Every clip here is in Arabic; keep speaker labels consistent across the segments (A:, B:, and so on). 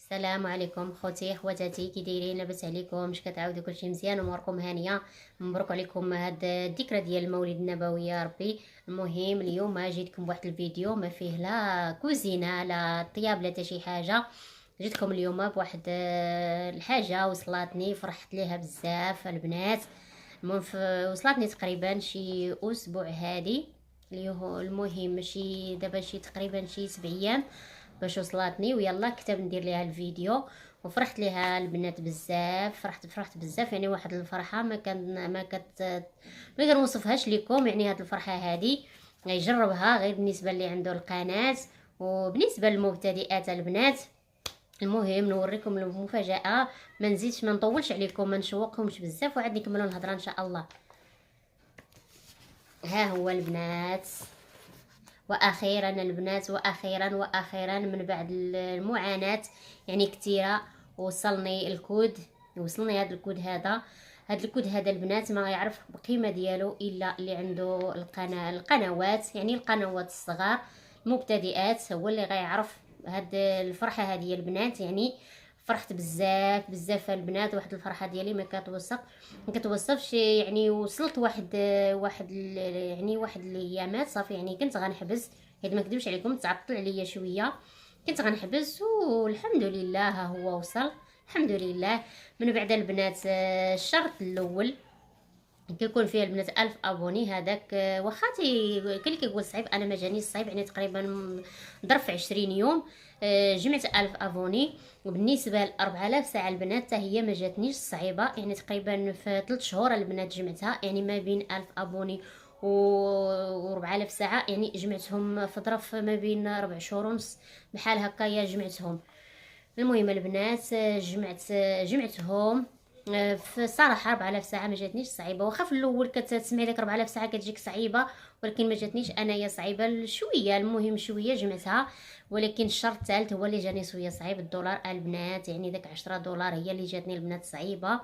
A: السلام عليكم خوتي خواتاتي، كي دايرين؟ لاباس عليكم؟ واش كتعاودوا؟ كلشي مزيان واموركم هانيه؟ مبروك عليكم هاد الذكرى ديال المولد النبوي يا ربي. المهم اليوم جيتكم بواحد الفيديو ما فيه لا كوزينه لا طياب لا حتى شي حاجه. جيتكم اليوم بواحد الحاجه وصلاتني فرحت ليها بزاف البنات. المهم وصلتني تقريبا شي اسبوع هادي. المهم شي دابا شي تقريبا شي 7 ايام باش وصلتني، ويلا كتب ندير ليها الفيديو. وفرحت ليها البنات بزاف، فرحت بزاف، يعني واحد الفرحه ما كنوصفهاش لكم. يعني هاد الفرحه هادي يجربها غير بالنسبه اللي عنده القناه، وبالنسبه للمبتدئات البنات. المهم نوريكم المفاجاه، ما نزيدش ما نطولش عليكم، ما نشوقكمش بزاف، وعاد نكملوا الهضره ان شاء الله. ها هو البنات، واخيرا البنات، واخيرا من بعد المعاناه يعني كثيره وصلني الكود. وصلني هذا الكود هذا البنات ما يعرف القيمه ديالو الا اللي عنده القنوات، يعني القنوات الصغار المبتدئات، هو اللي غيعرف هاد الفرحه هذه البنات. يعني فرحت بزاف بزاف البنات، واحد الفرحه ديالي ما كتوصفش. يعني وصلت يعني واحد الايامات صافي، يعني كنت غنحبس، حيت ما نكذبش عليكم تعطل عليا شويه، كنت غنحبس والحمد لله ها هو وصل الحمد لله. من بعد البنات الشرط الاول كيكون فيها البنات 1000 ابوني. هذاك واخاتي كاين اللي كيقول صعيب، انا ما جانيش صعيب، يعني تقريبا ظرف 20 يوم جمعت 1000 ابوني. وبالنسبه ل 4000 ساعه البنات حتى هي ما جاتنيش صعيبه، يعني تقريبا في 3 شهور البنات جمعتها، يعني ما بين 1000 ابوني و 4000 ساعه، يعني جمعتهم في ظرف ما بين 4 شهور ونص بحال هكايا جمعتهم. المهم البنات جمعتهم في الصراحه 4000 ساعه ما جاتنيش صعيبه، واخا في الاول كتسمعي داك 4000 ساعه كتجيك صعيبه، ولكن ما جاتنيش انايا صعيبه شويه. المهم شويه جمعتها، ولكن الشرط الثالث هو اللي جاني شويه صعيب، الدولار البنات. يعني داك 10 دولار هي اللي جاتني البنات صعيبه.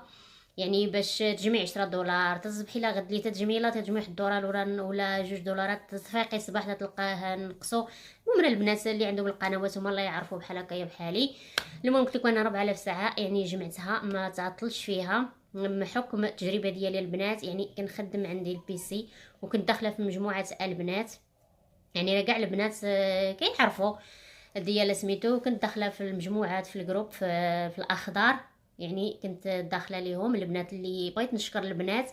A: يعني باش تجمعي 10 دولار تصبحي لا غد لي تجمعي لا تجمعي 1 دولار ولا 2 دولارات، تفيقي الصباح تلقاها نقصوا. المهم البنات اللي عندهم القنوات هما الله يعرفوا بحال هكايا بحالي. المهم قلت لكم انا 4000 ساعه يعني جمعتها ما تعطلش فيها بحكم التجربه ديالي البنات. يعني كنخدم عندي البيسي وكنت داخله في مجموعه البنات، يعني راه كاع البنات كيعرفوا ديال سميتو. كنت داخله في المجموعات في الجروب في الاخضر، يعني كنت داخله ليهم البنات اللي بغيت نشكر البنات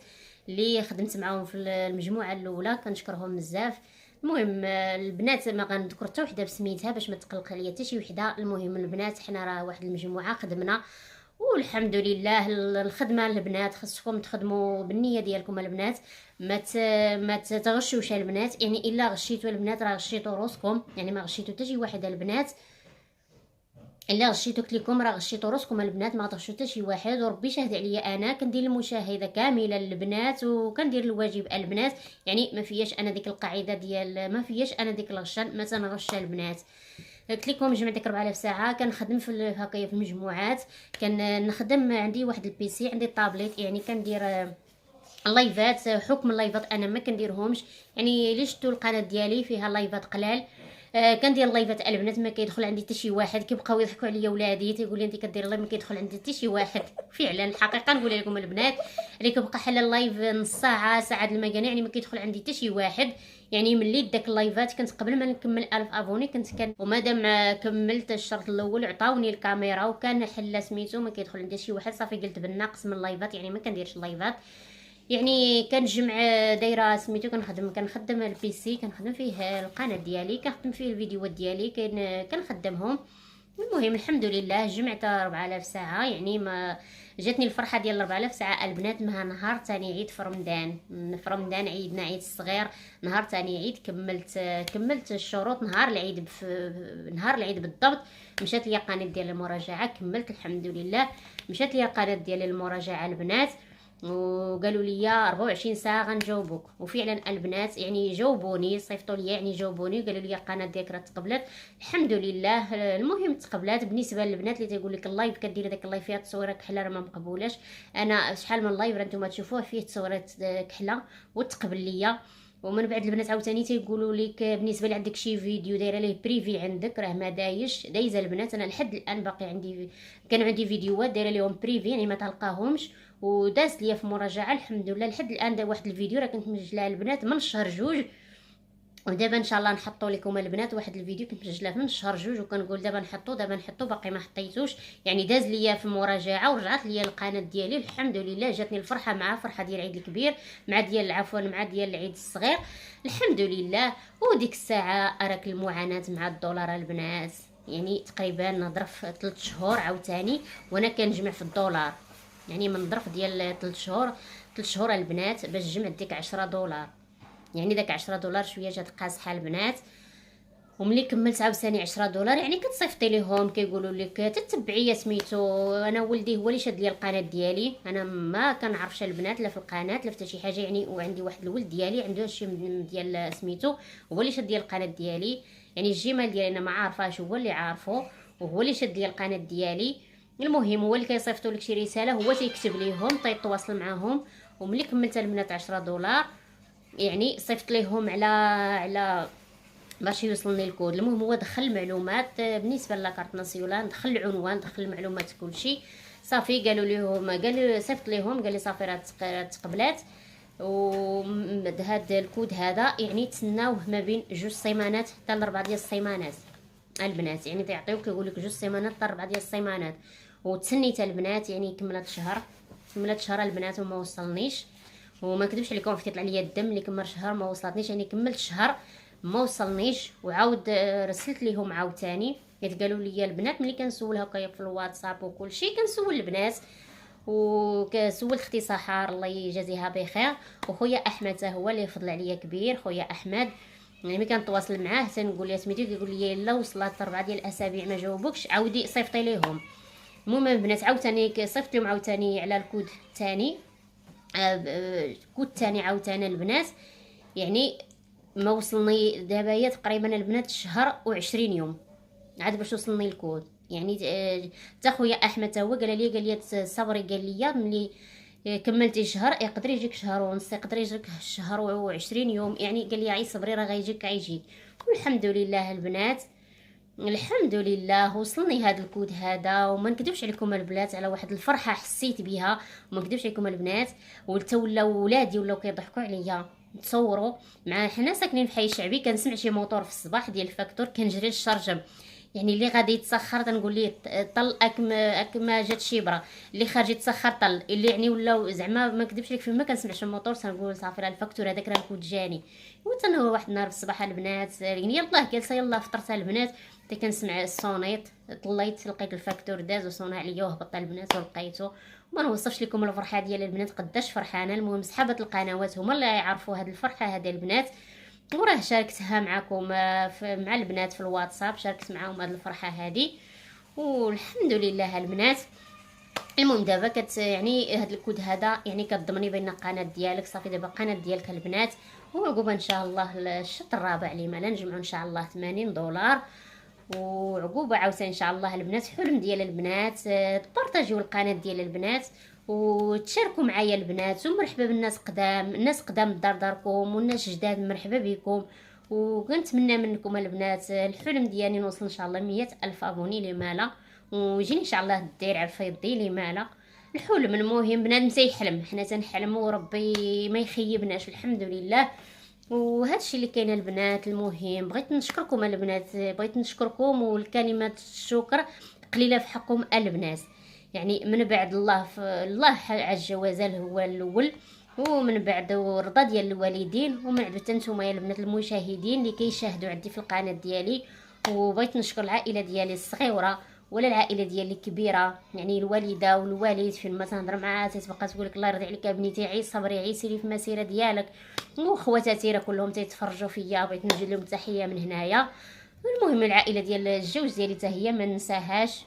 A: اللي خدمت معاهم في المجموعه الاولى، كنشكرهم بزاف. المهم البنات ما غنذكر حتى وحده بسميتها باش ما تقلق عليا حتى شي وحده. المهم البنات حنا راه واحد المجموعه خدمنا والحمد لله. الخدمه البنات خصكم تخدموا بالنيه ديالكم البنات، ما تغشوش البنات، يعني الا غشيتوا البنات راه غشيتوا روسكم، يعني ما غشيتوا حتى شي واحد البنات. الا غشيتو كليكم راه غشيتو روسكم البنات، ما غتغشوا حتى شي واحد. وربي شاهد عليا انا كندير المشاهده كامله للبنات وكندير الواجب البنات، يعني ما فياش انا ديك القاعده ديال ما فياش انا ديك الغشان ما تنغش البنات. قلت لكم جمعت ديك 4000 ساعه كنخدم في هكايا في المجموعات. كنخدم عندي واحد البيسي، عندي طابليت، يعني كندير اللايفات. حكم اللايفات انا ما كنديرهمش، يعني لي شفتوا القناه ديالي فيها لايفات قلال كندير لايفات البنات ما كيدخل عندي حتى شي واحد. كيبقاو يضحكوا عليا ولادي تيقول لي انت كدير لايف ما كيدخل عندي حتى شي واحد. فعلا الحقيقه نقول لكم البنات اللي كنبقى حل اللايف نص ساعه ساعه المكان، يعني ما كيدخل عندي حتى شي واحد. يعني ملي داك اللايفات كنت قبل ما نكمل 1000 ابوني كان ومادام كملت الشرط الاول عطاوني الكاميرا وكان حل سميتو ما كيدخل عندي شي واحد، صافي قلت بالناقص من اللايفات، يعني ما كنديرش اللايفات. يعني كنجمع دايره سميتو كنخدم البيسي، كنخدم فيه القناه ديالي، كنخدم فيه الفيديوهات ديالي كنخدمهم. المهم الحمد لله جمعت 4000 ساعه، يعني ما جاتني الفرحه ديال 4000 ساعه البنات مع نهار تاني عيد في رمضان. في رمضان عيدنا عيد الصغير، نهار تاني عيد كملت الشروط نهار العيد نهار العيد بالضبط. مشات لي قناه ديال المراجعه كملت الحمد لله. مشات لي قناه ديال المراجعه البنات وقالوا لي 24 ساعه غنجاوبوك، وفعلا البنات يعني جاوبوني صيفطوا لي، يعني جاوبوني قالوا لي القناه ديالك راه تقبلت الحمد لله. المهم تقبلت. بالنسبه للبنات اللي تيقول لك اللايف كدير داك اللايف فيها تصويره كحله راه ما مقبولاش، انا شحال من لايف راه نتوما تشوفوه فيه تصويرات كحله وتقبل ليا. ومن بعد البنات عاوتاني تيقولوا لك بالنسبه لي عندك شي فيديو دايره ليه بريفي عندك، راه ما دايش دايزه البنات. انا لحد الان باقي كانوا عندي فيديوهات دايره ليهم بريفي يعني ما تلقاهمش، وداز ليا في مراجعه الحمد لله لحد الان. دا واحد الفيديو راه كنت مسجلاه البنات من شهر جوج، ودابا ان شاء الله نحطوا لكم البنات واحد الفيديو كنت مسجلاه من شهر جوج، وكنقول دابا نحطو باقي ما حطيتوش. يعني داز ليا في المراجعه ورجعت ليا القناه ديالي الحمد لله. جاتني الفرحه مع فرحه ديال العيد الكبير مع ديال عفوا مع ديال العيد الصغير الحمد لله. وديك الساعه اراك المعاناه مع الدولار البنات، يعني تقريبا نضرب في 3 شهور عاوتاني وانا كنجمع في الدولار، يعني من ظرف ديال 3 شهور البنات باش جمعت ديك 10 دولار. يعني داك 10 دولار شويه جات قاصحه البنات. وملي كملت عاوتاني 10 دولار يعني كتصيفطي ليهم كيقولوا لك تتبعي سميتو. انا ولدي هو اللي شاد لي القناه ديالي، انا ما كنعرفش البنات لا في القناه لا حتى شي حاجه يعني. وعندي واحد الولد ديالي عنده شي ديال سميتو هو اللي شاد لي القناه ديالي، يعني الجمال ديالي انا ما عارفاش هو اللي عارفو وهو اللي شاد لي القناه ديالي. المهم هو اللي كيصيفطوا لك شي رساله هو تيكتب ليهم تيتواصل معاهم. وملي كملت البنات 10 دولار يعني صيفط ليهم على باش يوصلني الكود. المهم هو دخل المعلومات بالنسبه لكارت ناسيونال، دخل العنوان دخل المعلومات كلشي صافي. قالوا صيفط ليهم قال لي صافي راه تقبلات. وهذا الكود هذا يعني تسناوه ما بين 2 سيمانات حتى ل4 ديال السيمانات البنات، يعني تيعطيوك كيقول لك 2 سيمانات حتى 4 ديال السيمانات. وتسنيت البنات يعني كملت شهر البنات وما وصلنيش. وما نكذبش عليكم في طلع ليا الدم اللي كمل شهر ما وصلتنيش، يعني كملت شهر ما وصلنيش. وعاود رسلت ليهم عاوتاني قالوا لي البنات ملي كنسولها هكايا في الواتساب وكل شيء كنسول البنات. وكسولت اختي سحار الله يجازيها بخير، وخويا احمد حتى هو اللي فضل عليا كبير. خويا احمد يعني ملي كنتواصل معاه تنقول ليه سميتو كيقول لي لا وصلت 4 ديال الاسابيع ما جاوبوكش عاودي صيفطي ليهم. المهم البنات عاوتاني صيفط لهم عاوتاني على الكود الثاني كود تاني عاوتاني البنات. يعني ما وصلني دابا تقريبا البنات شهر و20 يوم عاد باش وصلني الكود. يعني حتى خويا احمد هو قال لي صبري، قال لي ملي كملتي شهر يقدر يجيك شهر ونص يقدر يجيك شهر و20 يوم، يعني قال لي عي صبري راه غيجيك. والحمد لله البنات الحمد لله وصلني هذا الكود هذا. وما نكذبش عليكم البنات على واحد الفرحه حسيت بها وما نكذبش عليكم البنات. ولاو ولادي ولاو كيضحكوا عليا. تصوروا مع حنا ساكنين في حي شعبي كنسمع شي موتور في الصباح ديال الفاكتور كنجري للشرجم، يعني اللي غادي يتسخر تنقول ليه طل ما جات شيبره، اللي خارج يتسخر طل اللي يعني ولاو زعما ما نكذبش عليك فما كنسمعش الموتور تنقول صافي راه الفاكتور هذاك راه الكود جاني. وتنهو واحد النهار في الصباح البنات يعني يلاه جالسه يلاه فطرت البنات كنسمع الصونيط طليت لقيت الفاكتور داز وصونا عليا وهبط البنات ولقيتو. ما نوصفش لكم الفرحه ديال البنات قداش فرحانه. المهم صحابه القنوات هما اللي يعرفوا هذه الفرحه هذه البنات، وراه شاركتها معكم مع البنات في الواتساب شاركت معاهم هذه الفرحه هذه والحمد لله البنات. المهم دابا يعني هذا الكود هذا يعني كتضمني بين القناه ديالك صافي دابا القناه ديالك البنات. وعقوبه ان شاء الله الشهر الرابع اللي ما نجمعوا ان شاء الله 80 دولار. وعقوبه عاوتاني ان شاء الله البنات حلم ديال البنات تبارطاجيو القناه ديال البنات وتشاركوا معايا البنات. ومرحبا بالناس قدام الناس قدام الدار داركم والناس جداد مرحبا بكم. وكنتمنى منكم البنات الحلم ديالي نوصل ان شاء الله 100,000 ابوني لمالا ويجيني ان شاء الله الدير على الفيضي لمالا الحلم. المهم بنادم تيحلم حنا تنحلموا وربي ما يخيبناش الحمد لله. وهذا الشيء اللي كاين البنات. المهم بغيت نشكركم البنات بغيت نشكركم والكلمات الشكر قليله في حقكم البنات. يعني من بعد الله عز وجل هو الاول ومن بعد رضا ديال الوالدين ومن بعد نتوما يا البنات المشاهدين اللي كيشاهدوا عندي في القناه ديالي. وبغيت نشكر العائله ديالي الصغيره ولا العائله ديالي الكبيره يعني الوالده والوالد فين ما تهضر معاه تتبقى تقول لك الله يرضي عليك بنيتي عي صبري عي سيري في المسيره ديالك. وخواتاتي راه كلهم تيتفرجوا فيا بغيت نوجه لهم تحيه من هنايا. المهم العائله ديال الجوج ديالي حتى هي ما ننساهاش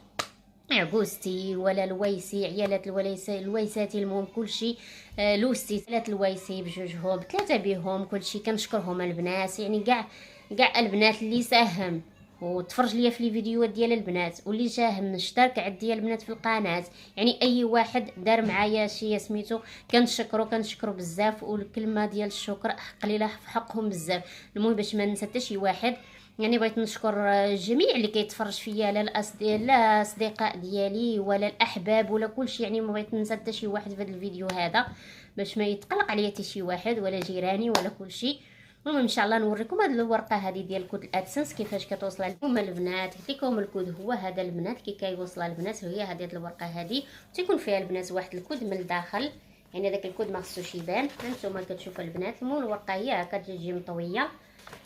A: عبوستي ولا الويسي عيالات الويساتي المهم كلشي لوستي 3 الويسي بجوجهم 3 بهم كلشي كنشكرهم البنات. يعني كاع البنات اللي ساهم وتفرج ليا في لي فيديوهات ديال البنات، واللي جاه مشترك عندي البنات في القناه. يعني اي واحد دار معايا شي سميتو كنشكرو بزاف، والكلمه ديال الشكر قليله في حقهم بزاف. المهم باش ما ننسى حتى شي واحد، يعني بغيت نشكر الجميع اللي كيتفرج فيا، لا الاصدقاء ديالي ولا الاحباب ولا كلشي. يعني ما بغيت ننسى حتى شي واحد في هذا الفيديو هذا، باش ما يتقلق عليا حتى شي واحد ولا جيراني ولا كلشي. المهم ان شاء الله نوريكم هذه الورقه هذه ديال كود الادسنس كيفاش كتوصل لكم البنات. قلت لكم الكود هو هذا البنات، كي كيوصل البنات هي هذه الورقه هذه، تيكون فيها البنات واحد الكود من الداخل. يعني داك الكود ما خصوش يبان، هانتوما كتشوفوا البنات. المهم الورقه هي هكا تجي مطويه.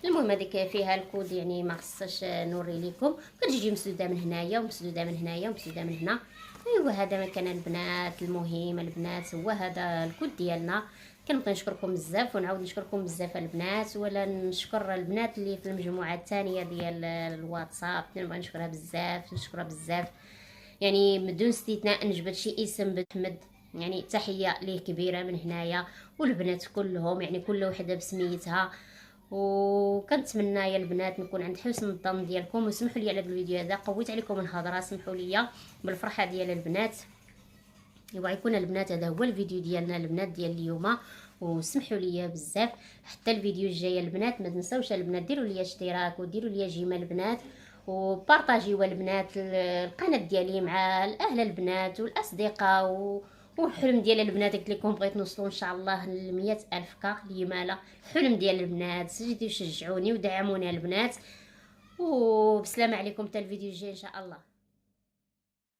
A: المهم هذيك فيها الكود، يعني ما خصش نوري لكم، كتجي مسدوده من هنايا ومسدوده من هنايا ومسدوده من هنا. ايوا هذا مكان البنات. المهم البنات هو هذا الكود ديالنا. كنبغي نشكركم بزاف ونعاود نشكركم بزاف البنات، ولا نشكر البنات اللي في المجموعه الثانيه ديال الواتساب، نبغي نشكرها بزاف. يعني بدون استثناء نجبد شي اسم بحمد، يعني تحيه ليه كبيره من هنايا، والبنات كلهم يعني كل وحده بسميتها. وكنتمنى يا البنات نكون عند حسن الظن ديالكم، وسمحوا لي على هذا الفيديو هذا قويت عليكم الهضره، سمحوا لي بالفرحه ديال البنات. يبغى يكون البنات هذا هو الفيديو ديالنا البنات ديال اليوم، وسمحوا لي بزاف. حتى الفيديو الجاي البنات ما تنساوش البنات ديروا لي اشتراك وديروا لي جيمه البنات، وبارطاجيوا البنات القناه ديالي مع الاهل البنات والاصدقاء والحلم ديال البنات قلت لكم بغيت نوصلوا ان شاء الله ل 100,000 ليما لا. حلم ديال البنات، سجدوا شجعوني ودعموني البنات. وبسلامه عليكم حتى الفيديو الجاي ان شاء الله.